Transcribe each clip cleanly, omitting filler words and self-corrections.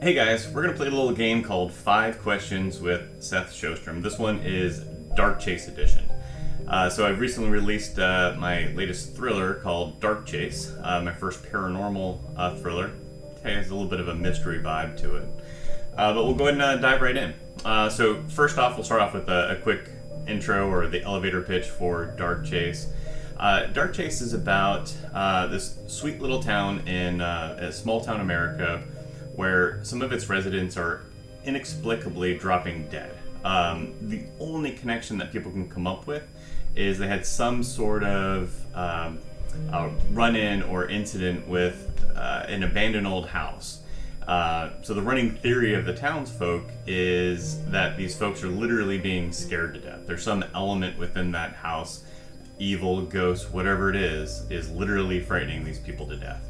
Hey guys, we're gonna play a little game called 5 Questions with Seth Shostrom. This one is Dark Chase Edition. So I've recently released my latest thriller called Dark Chase, my first paranormal thriller. It has a little bit of a mystery vibe to it. But we'll go ahead and dive right in. So first off, we'll start off with a quick intro or the elevator pitch for Dark Chase. Dark Chase is about this sweet little town in a small town America where some of its residents are inexplicably dropping dead. The only connection that people can come up with is they had some sort of run-in or incident with an abandoned old house. So the running theory of the townsfolk is that these folks are literally being scared to death. There's some element within that house, evil, ghost, whatever it is literally frightening these people to death.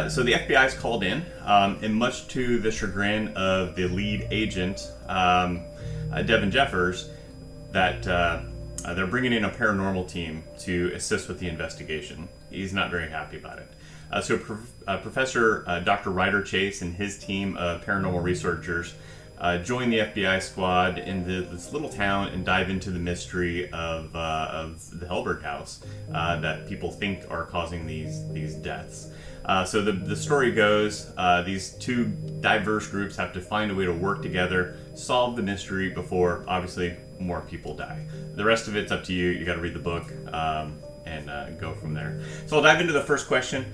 So the FBI is called in, and much to the chagrin of the lead agent, Devin Jeffers, that they're bringing in a paranormal team to assist with the investigation. He's not very happy about it. Professor Dr. Ryder Chase and his team of paranormal researchers join the FBI squad in this little town and dive into the mystery of the Helberg house that people think are causing these deaths. So the story goes, these two diverse groups have to find a way to work together, solve the mystery before, obviously, more people die. The rest of it's up to you. You got to read the book and go from there. So I'll dive into the first question.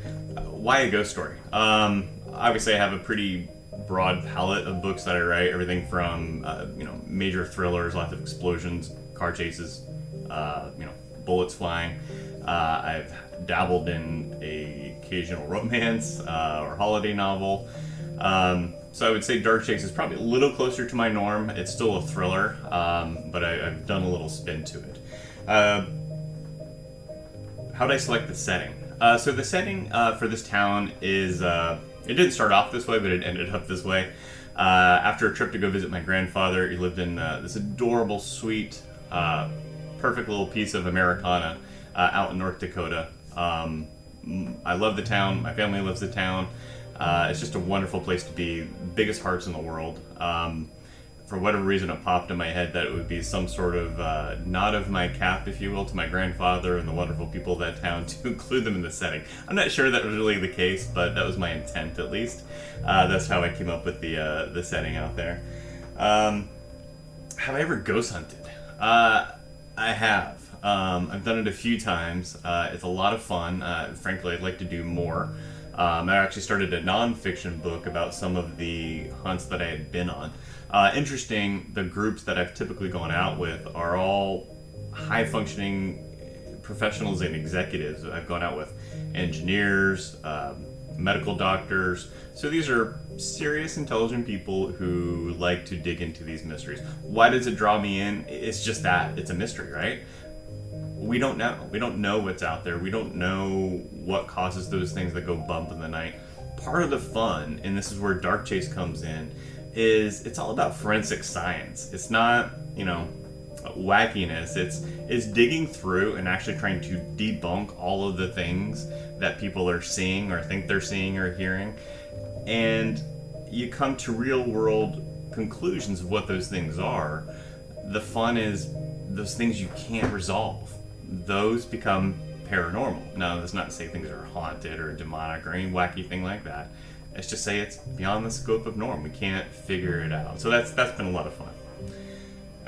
Why a ghost story? Obviously, I have a pretty broad palette of books that I write. Everything from major thrillers, lots of explosions, car chases, bullets flying. I've dabbled in a occasional romance or holiday novel. So I would say Dark Chase is probably a little closer to my norm. It's still a thriller, but I've done a little spin to it. How did I select the setting? So the setting for this town is, it didn't start off this way, but it ended up this way. After a trip to go visit my grandfather, he lived in this adorable, sweet, perfect little piece of Americana out in North Dakota. I love the town. My family loves the town. It's just a wonderful place to be. Biggest hearts in the world. For whatever reason, it popped in my head that it would be some sort of nod of my cap, if you will, to my grandfather and the wonderful people of that town to include them in the setting. I'm not sure that was really the case, but that was my intent at least. That's how I came up with the setting out there. Have I ever ghost hunted? I have. I've done it a few times. It's a lot of fun. Frankly, I'd like to do more. I actually started a non-fiction book about some of the hunts that I had been on. Interesting, the groups that I've typically gone out with are all high-functioning professionals and executives. I've gone out with engineers, medical doctors. So these are serious, intelligent people who like to dig into these mysteries. Why does it draw me in? It's just that. It's a mystery, right? We don't know. We don't know what's out there. We don't know what causes those things that go bump in the night. Part of the fun, and this is where Dark Chase comes in, is it's all about forensic science. It's not, wackiness. It's digging through and actually trying to debunk all of the things that people are seeing or think they're seeing or hearing. And you come to real world conclusions of what those things are. The fun is those things you can't resolve. Those become paranormal. Now, that's not to say things are haunted or demonic or any wacky thing like that. It's just say it's beyond the scope of norm. We can't figure it out. So that's been a lot of fun.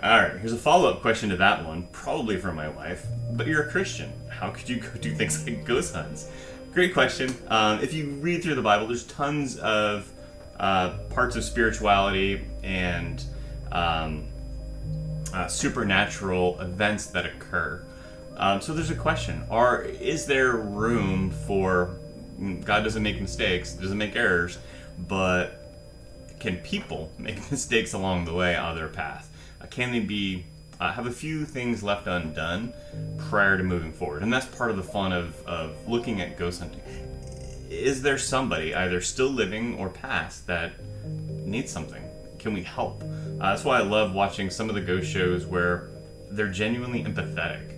All right, here's a follow-up question to that one, probably from my wife. But you're a Christian. How could you go do things like ghost hunts? Great question. If you read through the Bible, there's tons of parts of spirituality and supernatural events that occur. So there's a question: is there room for God? Doesn't make mistakes, doesn't make errors, but can people make mistakes along the way on their path? Can they have a few things left undone prior to moving forward? And that's part of the fun of looking at ghost hunting. Is there somebody either still living or past that needs something? Can we help? That's why I love watching some of the ghost shows where they're genuinely empathetic.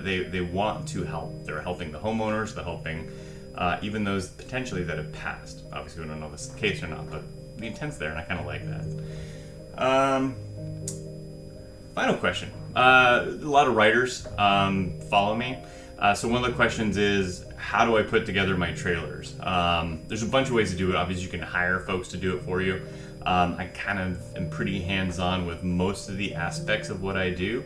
They want to help. They're helping the homeowners. They're helping even those potentially that have passed. Obviously, we don't know if this is the case or not, but the intent's there, and I kind of like that. Final question. A lot of writers follow me. So one of the questions is, how do I put together my trailers? There's a bunch of ways to do it. Obviously, you can hire folks to do it for you. I kind of am pretty hands-on with most of the aspects of what I do.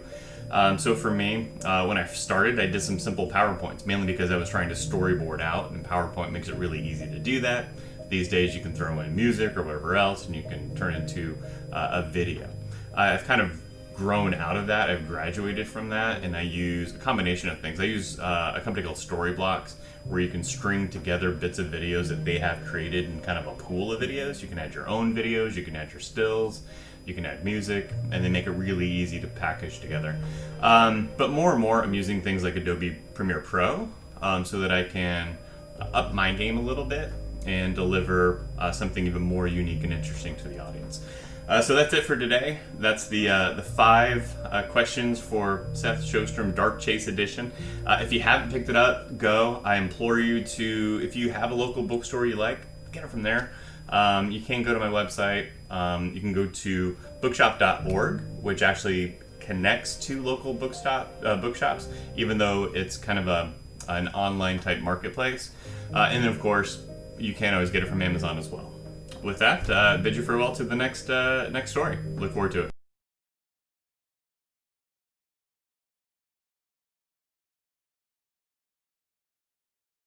So for me, when I started, I did some simple PowerPoints, mainly because I was trying to storyboard out, and PowerPoint makes it really easy to do that. These days, you can throw in music or whatever else, and you can turn it into a video. I've kind of grown out of that. I've graduated from that, and I use a combination of things. I use a company called Storyblocks, where you can string together bits of videos that they have created in kind of a pool of videos. You can add your own videos, you can add your stills, you can add music, and they make it really easy to package together. But more and more, I'm using things like Adobe Premiere Pro so that I can up my game a little bit and deliver something even more unique and interesting to the audience. So that's it for today. That's the 5 questions for Seth Showstrom Dark Chase Edition. If you haven't picked it up, go. I implore you to, if you have a local bookstore you like, get it from there. You can go to my website. You can go to bookshop.org, which actually connects to local bookshops, even though it's kind of an online type marketplace. And then, of course, you can always get it from Amazon as well. With that, bid you farewell to the next story. Look forward to it.